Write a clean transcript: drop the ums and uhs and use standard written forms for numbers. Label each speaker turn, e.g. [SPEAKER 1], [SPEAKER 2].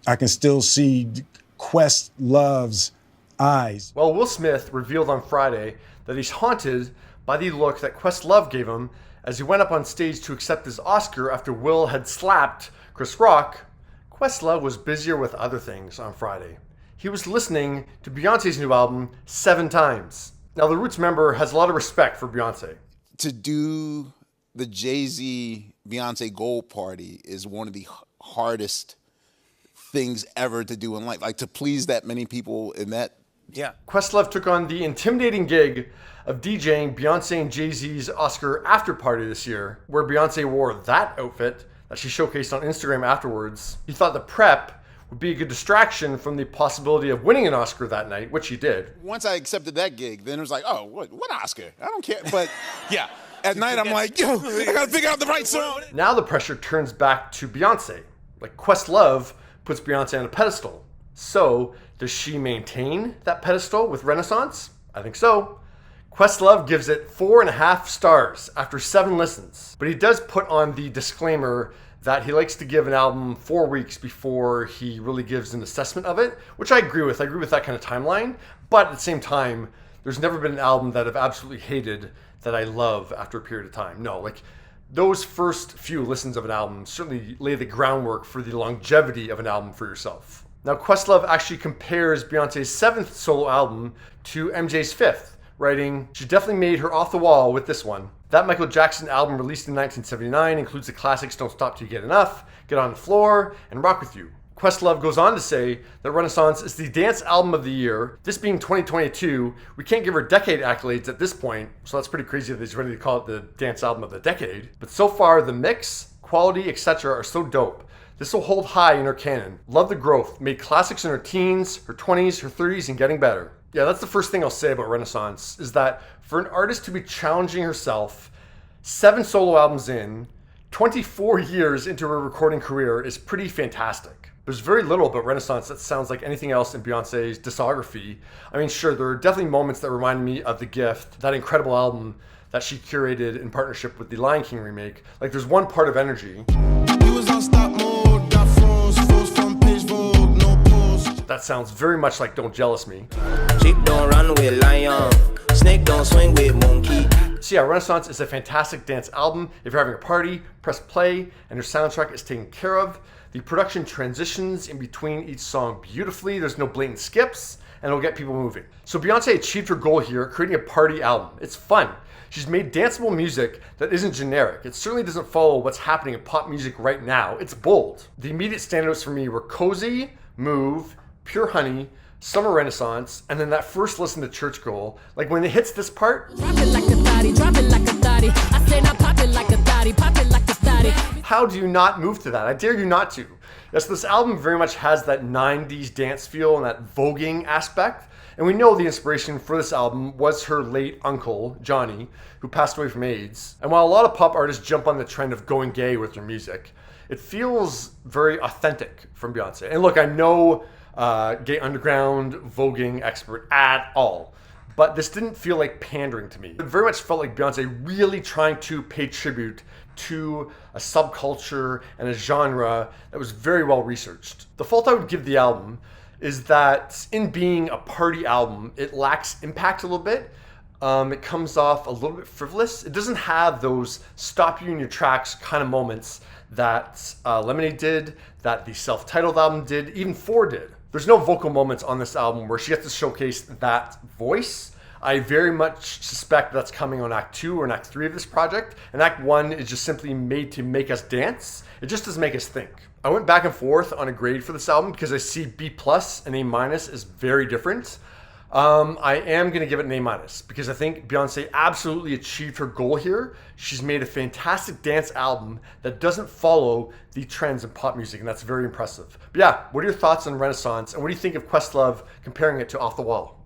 [SPEAKER 1] I can still see Questlove's eyes.
[SPEAKER 2] Well, Will Smith revealed on Friday that he's haunted by the look that Questlove gave him as he went up on stage to accept his Oscar after Will had slapped Chris Rock. Questlove was busier with other things on Friday. He was listening to Beyonce's new album 7 times. Now, the Roots member has a lot of respect for Beyonce.
[SPEAKER 3] To do the Jay-Z Beyonce Gold Party is one of the hardest things ever to do in life. Like, to please that many people in that. Yeah.
[SPEAKER 2] Questlove took on the intimidating gig of DJing Beyonce and Jay-Z's Oscar after party this year, where Beyonce wore that outfit that she showcased on Instagram afterwards. He thought the prep would be a good distraction from the possibility of winning an Oscar that night, which he did.
[SPEAKER 3] Once I accepted that gig, then it was like, oh, what Oscar? I don't care. But yeah, at night I'm like, yo, I gotta figure out the right song.
[SPEAKER 2] Now the pressure turns back to Beyonce. Like, Questlove puts Beyonce on a pedestal. So does she maintain that pedestal with Renaissance? I think so. Questlove gives it 4.5 stars after 7 listens. But he does put on the disclaimer that he likes to give an album 4 weeks before he really gives an assessment of it, which I agree with. I agree with that kind of timeline. But at the same time, there's never been an album that I've absolutely hated that I love after a period of time. No, like, those first few listens of an album certainly lay the groundwork for the longevity of an album for yourself. Now, Questlove actually compares Beyonce's 7th solo album to MJ's 5th, writing, "She definitely made her off the wall with this one. That Michael Jackson album released in 1979 includes the classics Don't Stop Till You Get Enough, Get on the Floor, and Rock With You." Questlove goes on to say that Renaissance is the dance album of the year. This being 2022, we can't give her decade accolades at this point, so that's pretty crazy that he's ready to call it the dance album of the decade. But so far, the mix, quality, etc. are so dope. This will hold high in her canon. Love the growth. Made classics in her teens, her 20s, her 30s, and getting better. Yeah, that's the first thing I'll say about Renaissance, is that for an artist to be challenging herself 7 solo albums in, 24 years into her recording career is pretty fantastic. There's very little about Renaissance that sounds like anything else in Beyonce's discography. I mean, sure, there are definitely moments that remind me of The Gift, that incredible album that she curated in partnership with the Lion King remake. Like, there's one part of Energy. That sounds very much like Don't Jealous Me.
[SPEAKER 4] Sheep don't run with lion, snake don't swing with monkey.
[SPEAKER 2] So yeah, Renaissance is a fantastic dance album. If you're having a party, press play, and your soundtrack is taken care of. The production transitions in between each song beautifully. There's no blatant skips, and it'll get people moving. So Beyonce achieved her goal here, creating a party album. It's fun. She's made danceable music that isn't generic. It certainly doesn't follow what's happening in pop music right now. It's bold. The immediate standouts for me were Cozy, Move, Pure Honey, Summer Renaissance, and then that first listen to Church Girl. Like, when it hits this part,
[SPEAKER 5] drop it like a thotty, drop it like a thotty. I say now pop it like a thotty, pop it like a thotty.
[SPEAKER 2] How do you not move to that? I dare you not to. Yes, this album very much has that 90s dance feel and that voguing aspect. And we know the inspiration for this album was her late uncle, Johnny, who passed away from AIDS. And while a lot of pop artists jump on the trend of going gay with their music, it feels very authentic from Beyonce. And look, I'm no gay underground voguing expert at all, but this didn't feel like pandering to me. It very much felt like Beyonce really trying to pay tribute to a subculture and a genre that was very well researched. The fault I would give the album is that in being a party album, it lacks impact a little bit. It comes off a little bit frivolous. It doesn't have those stop you in your tracks kind of moments that Lemonade did, that the self-titled album did, even 4 did. There's no vocal moments on this album where she gets to showcase that voice. I very much suspect that's coming on Act 2 or in Act 3 of this project. And Act 1 is just simply made to make us dance. It just doesn't make us think. I went back and forth on a grade for this album because I see B+ and A- is very different. I am going to give it an A- because I think Beyonce absolutely achieved her goal here. She's made a fantastic dance album that doesn't follow the trends in pop music, and that's very impressive. But yeah, what are your thoughts on Renaissance, and what do you think of Questlove comparing it to Off the Wall?